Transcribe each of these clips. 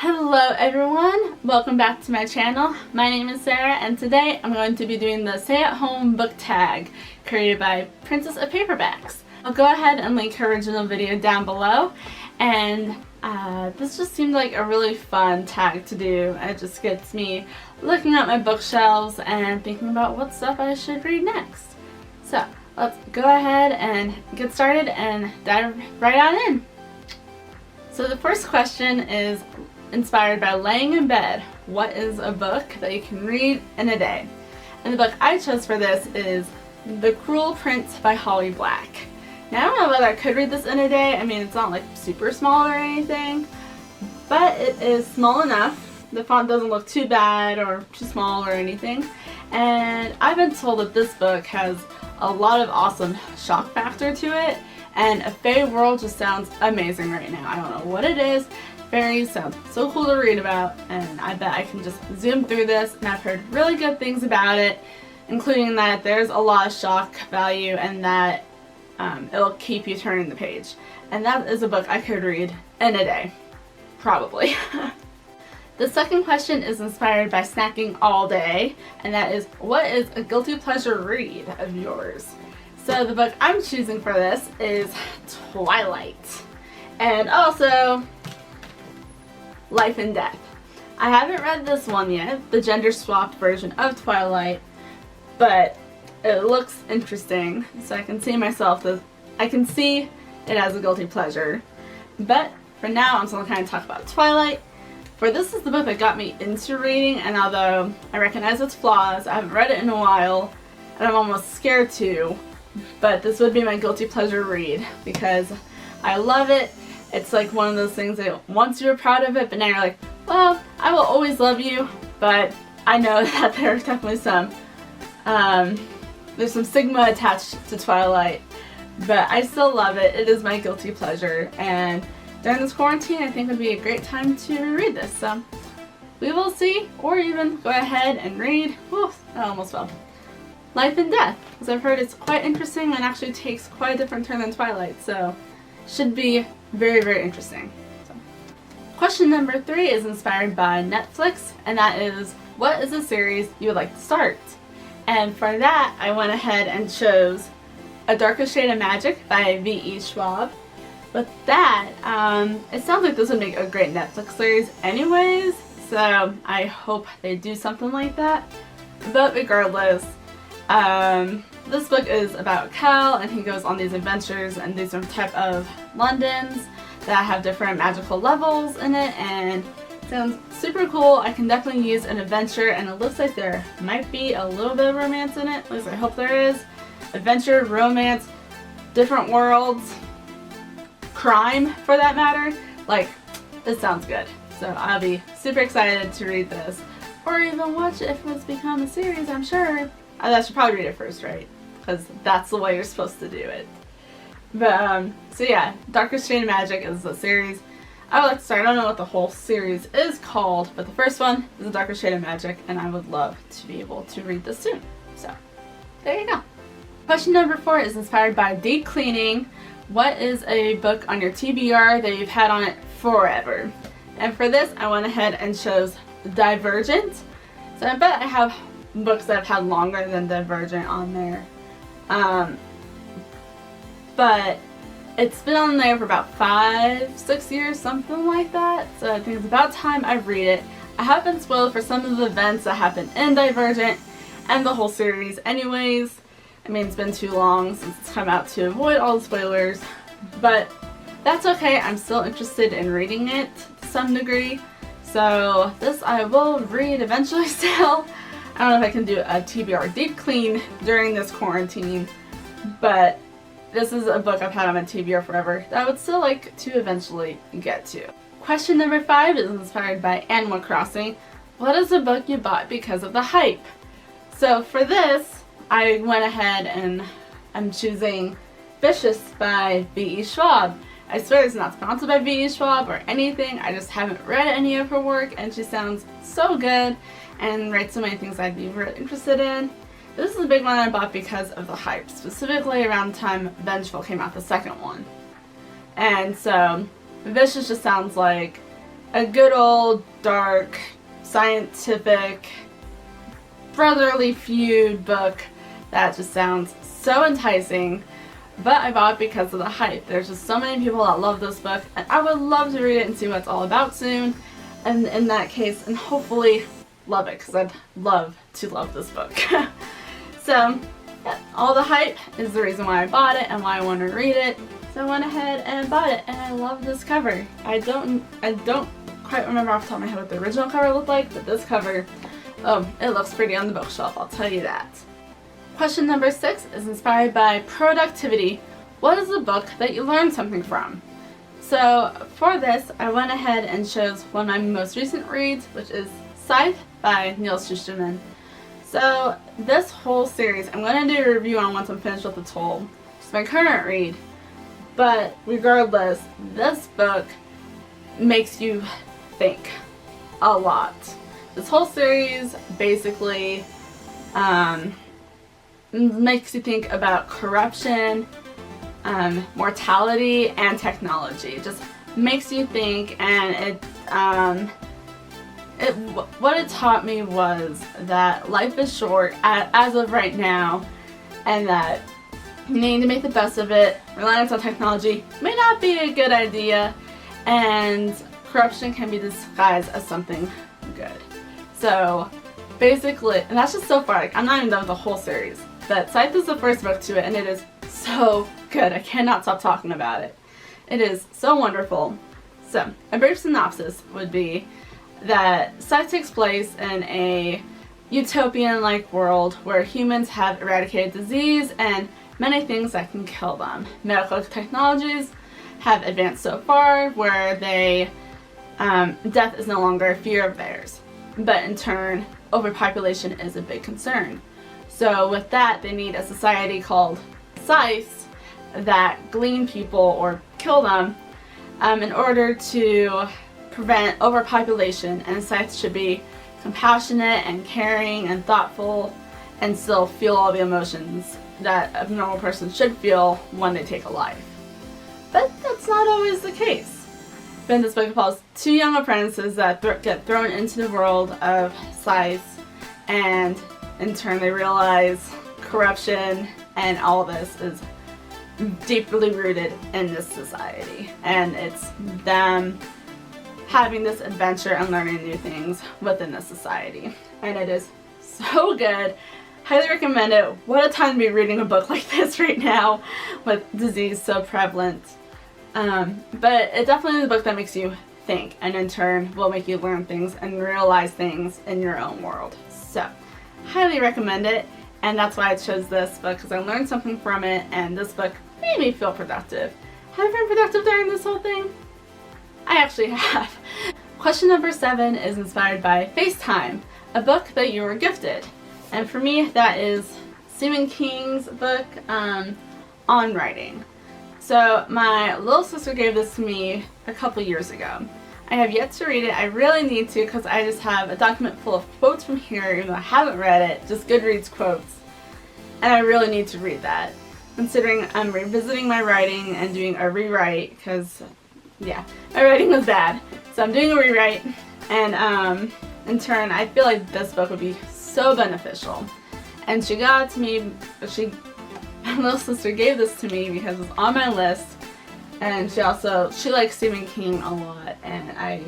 Hello everyone, welcome back to my channel. My name is Sarah and today I'm going to be doing the stay-at-home book tag created by Princess of Paperbacks. I'll go ahead and link her original video down below, and this just seemed like a really fun tag to do. It just gets me looking at my bookshelves and thinking about what stuff I should read next. So let's go ahead and get started and dive right on in. So the first question is inspired by laying in bed. What is a book that you can read in a day? And the book I chose for this is The Cruel Prince by Holly Black. Now I don't know whether I could read this in a day. I mean, it's not like super small or anything, but it is small enough. The font doesn't look too bad or too small or anything. And I've been told that this book has a lot of awesome shock factor to it, and a fae world just sounds amazing right now. I don't know what it is. Fairies sound so cool to read about, and I bet I can just zoom through this, and I've heard really good things about it, including that there's a lot of shock value and that it'll keep you turning the page. And that is a book I could read in a day. Probably. The second question is inspired by snacking all day, and that is, what is a guilty pleasure read of yours? So the book I'm choosing for this is Twilight, and also Life and Death. I haven't read this one yet, the gender swapped version of Twilight, but it looks interesting, so I can see it as a guilty pleasure. But for now, I'm still kind of talk about Twilight. For this is the book that got me into reading, and although I recognize its flaws, I haven't read it in a while, and I'm almost scared to, but this would be my guilty pleasure read because I love it. It's like one of those things that once you were proud of it, but now you're like, well, I will always love you, but I know that there's definitely there's some stigma attached to Twilight, but I still love it. It is my guilty pleasure, and during this quarantine, I think would be a great time to reread this, so we will see, or even go ahead and read, I almost fell, Life and Death, because I've heard it's quite interesting and actually takes quite a different turn than Twilight, so should be very, very interesting. So, question number 3 is inspired by Netflix, and that is, what is a series you would like to start? And for that, I went ahead and chose A Darker Shade of Magic by V.E. Schwab. But that, it sounds like this would make a great Netflix series anyways, so I hope they do something like that. But regardless, this book is about Cal, and he goes on these adventures and these different type of Londons that have different magical levels in it, and it sounds super cool. I can definitely use an adventure, and it looks like there might be a little bit of romance in it. At least I hope there is. Adventure, romance, different worlds, crime for that matter. Like, it sounds good. So I'll be super excited to read this, or even watch it if it's become a series, I'm sure. I should probably read it first, right? Because that's the way you're supposed to do it. But, so yeah, Darker Shade of Magic is a series I would like to start. I don't know what the whole series is called, but the first one is A Darker Shade of Magic, and I would love to be able to read this soon. So, there you go. Question number 4 is inspired by deep cleaning. What is a book on your TBR that you've had on it forever? And for this, I went ahead and chose Divergent. So I bet I have books that I've had longer than Divergent on there. But it's been on there for about 5-6 years, something like that. So I think it's about time I read it. I have been spoiled for some of the events that happen in Divergent and the whole series anyways. I mean, it's been too long since it's come out to avoid all the spoilers, but that's okay. I'm still interested in reading it to some degree. So this I will read eventually still. I don't know if I can do a TBR deep clean during this quarantine, but this is a book I've had on my TBR forever that I would still like to eventually get to. Question number 5 is inspired by Animal Crossing. What is a book you bought because of the hype? So for this, I went ahead and I'm choosing Vicious by V.E. Schwab. I swear it's not sponsored by V.E. Schwab or anything. I just haven't read any of her work, and she sounds so good and writes so many things I'd be really interested in. This is a big one I bought because of the hype, specifically around the time Vengeful came out, the second one. And so Vicious just sounds like a good old dark scientific brotherly feud book that just sounds so enticing, but I bought it because of the hype. There's just so many people that love this book, and I would love to read it and see what it's all about soon, and in that case, and hopefully love it, because I'd love to love this book. So yeah, all the hype is the reason why I bought it and why I want to read it. So I went ahead and bought it, and I love this cover. I don't quite remember off the top of my head what the original cover looked like, but this cover, oh, it looks pretty on the bookshelf, I'll tell you that. Question number 6 is inspired by productivity. What is the book that you learned something from? So for this, I went ahead and chose one of my most recent reads, which is Scythe by Neil Shusterman. So this whole series, I'm going to do a review on once I'm finished with the Toll. It's my current read. But regardless, this book makes you think a lot. This whole series basically makes you think about corruption, mortality, and technology. It just makes you think, and what it taught me was that life is short as of right now, and that you need to make the best of it. Reliance on technology may not be a good idea, and corruption can be disguised as something good. So basically, and that's just so far, like, I'm not even done with the whole series, but Scythe is the first book to it, and it is so good. I cannot stop talking about it. It is so wonderful. So a brief synopsis would be that Scythe takes place in a utopian-like world where humans have eradicated disease and many things that can kill them. Medical technologies have advanced so far where death is no longer a fear of theirs. But in turn, overpopulation is a big concern. So with that, they need a society called scythes that glean people or kill them in order to prevent overpopulation, and scythes should be compassionate and caring and thoughtful and still feel all the emotions that a normal person should feel when they take a life. But that's not always the case. But in this book, it follows two young apprentices that get thrown into the world of scythes, and in turn they realize corruption and all this is deeply rooted in this society. And it's them having this adventure and learning new things within the society. And it is so good. Highly recommend it. What a time to be reading a book like this right now with disease so prevalent. But it definitely is a book that makes you think, and in turn will make you learn things and realize things in your own world. So highly recommend it, and that's why I chose this book, because I learned something from it, and this book made me feel productive. Have I been productive during this whole thing? I actually have. Question number 7 is inspired by FaceTime, a book that you were gifted. And for me, that is Stephen King's book on writing. So my little sister gave this to me a couple years ago. I have yet to read it. I really need to, because I just have a document full of quotes from here, even though I haven't read it, just Goodreads quotes. And I really need to read that, considering I'm revisiting my writing and doing a rewrite, because yeah, my writing was bad. So I'm doing a rewrite, and in turn, I feel like this book would be so beneficial. And she got it to me, my little sister gave this to me because it was on my list, and she likes Stephen King a lot, and I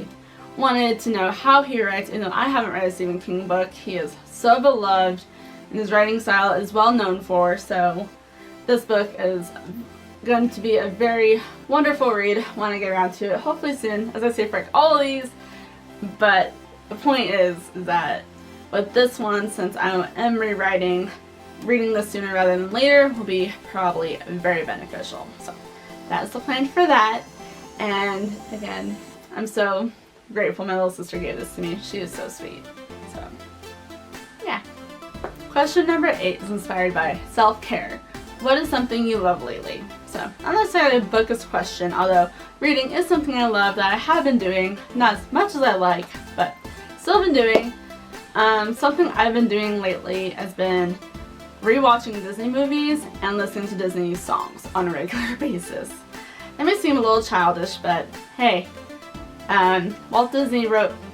wanted to know how he writes. Even though I haven't read a Stephen King book, he is so beloved, and his writing style is well known for, so this book is going to be a very wonderful read when I get around to it, hopefully soon, as I say for all of these. But the point is that with this one, since I am rewriting, reading this sooner rather than later will be probably very beneficial. So that is the plan for that. And again, I'm so grateful my little sister gave this to me. She is so sweet. So yeah. Question number 8 is inspired by self-care. What is something you love lately? So not necessarily a bookish question, although reading is something I love that I have been doing, not as much as I like, but still been doing. Something I've been doing lately has been rewatching Disney movies and listening to Disney songs on a regular basis. It may seem a little childish, but hey, Walt Disney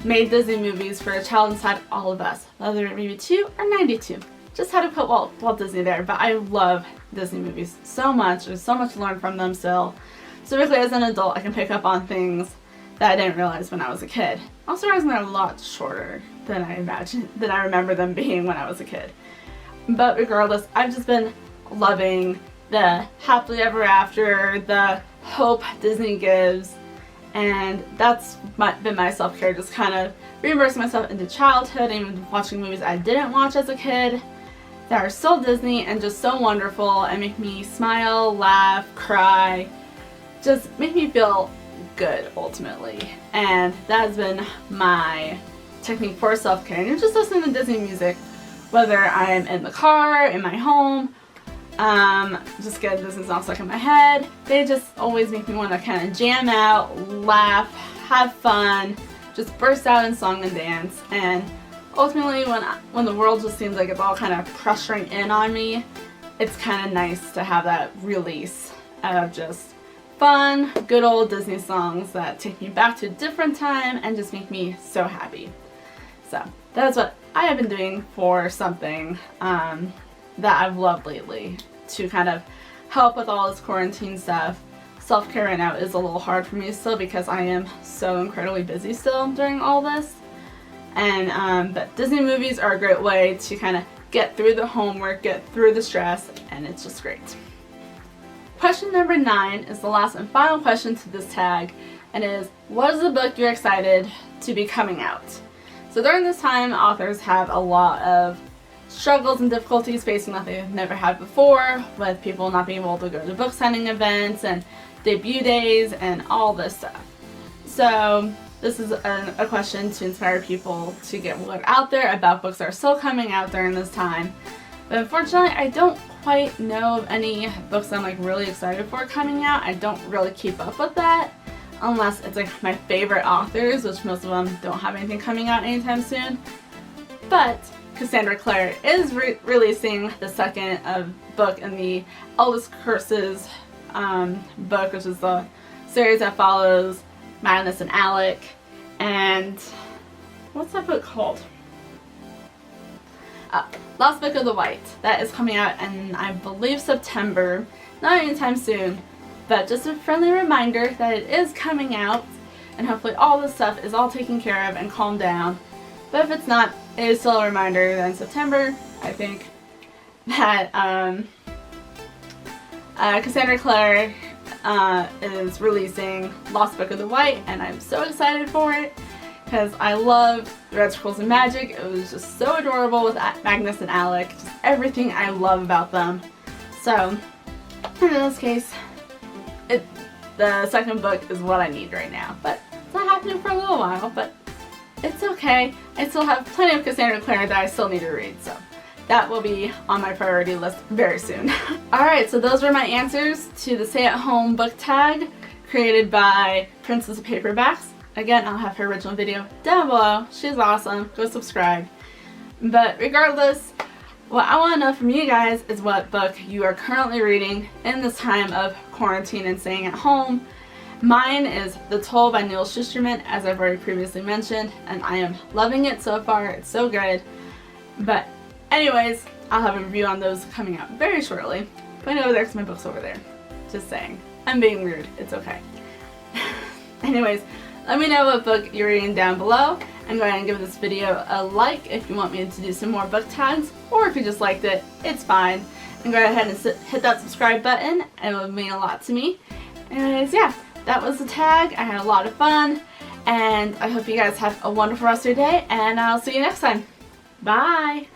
made Disney movies for a child inside all of us, whether it be 2 or 92. Just had to put Walt Disney there, but I love Disney movies so much. There's so much to learn from them still. So basically, as an adult, I can pick up on things that I didn't realize when I was a kid. Also realizing they're a lot shorter than I remember them being when I was a kid. But regardless, I've just been loving the happily ever after, the hope Disney gives, and that's been my self-care, just kind of reimbursing myself into childhood and even watching movies I didn't watch as a kid that are still Disney and just so wonderful and make me smile, laugh, cry, just make me feel good ultimately. And that has been my technique for self-care. And just listening to Disney music, whether I'm in the car, in my home, just get Disney songs stuck in my head. They just always make me want to kind of jam out, laugh, have fun, just burst out in song and dance. And ultimately, when the world just seems like it's all kind of pressuring in on me, it's kind of nice to have that release of just fun, good old Disney songs that take me back to a different time and just make me so happy. So that's what I have been doing for something that I've loved lately to kind of help with all this quarantine stuff. Self-care right now is a little hard for me still because I am so incredibly busy still during all this. And but Disney movies are a great way to kind of get through the homework, get through the stress, and it's just great. Question number 9 is the last and final question to this tag, and is, what is the book you're excited to be coming out? So during this time, authors have a lot of struggles and difficulties facing that they've never had before, with people not being able to go to book signing events and debut days and all this stuff. So this is a question to inspire people to get word out there about books that are still coming out during this time. But unfortunately, I don't quite know of any books I'm like really excited for coming out. I don't really keep up with that unless it's like my favorite authors, which most of them don't have anything coming out anytime soon. But Cassandra Clare is releasing the second book in the Eldest Curses book, which is the series that follows Magnus and Alec. And what's that book called? Last Book of the White. That is coming out in, I believe, September. Not anytime soon, but just a friendly reminder that it is coming out, and hopefully all this stuff is all taken care of and calmed down. But if it's not, it is still a reminder that in September, I think, that Cassandra Clare is releasing Lost Book of the White, and I'm so excited for it because I love Red Scrolls and Magic. It was just so adorable with Magnus and Alec, just everything I love about them. So in this case, the second book is what I need right now, but it's not happening for a little while, but it's okay. I still have plenty of Cassandra Clare that I still need to read, so that will be on my priority list very soon. Alright, so those were my answers to the stay-at-home book tag created by Princess of Paperbacks. Again, I'll have her original video down below. She's awesome. Go subscribe. But regardless, what I want to know from you guys is what book you are currently reading in this time of quarantine and staying at home. Mine is The Toll by Neil Shusterman, as I've already previously mentioned, and I am loving it so far. It's so good. But anyways, I'll have a review on those coming out very shortly. Point over there because my book's over there. Just saying. I'm being rude. It's okay. Anyways, let me know what book you're reading down below, and go ahead and give this video a like if you want me to do some more book tags, or if you just liked it, it's fine. And go ahead and hit that subscribe button. It would mean a lot to me. Anyways, yeah, that was the tag. I had a lot of fun, and I hope you guys have a wonderful rest of your day, and I'll see you next time. Bye!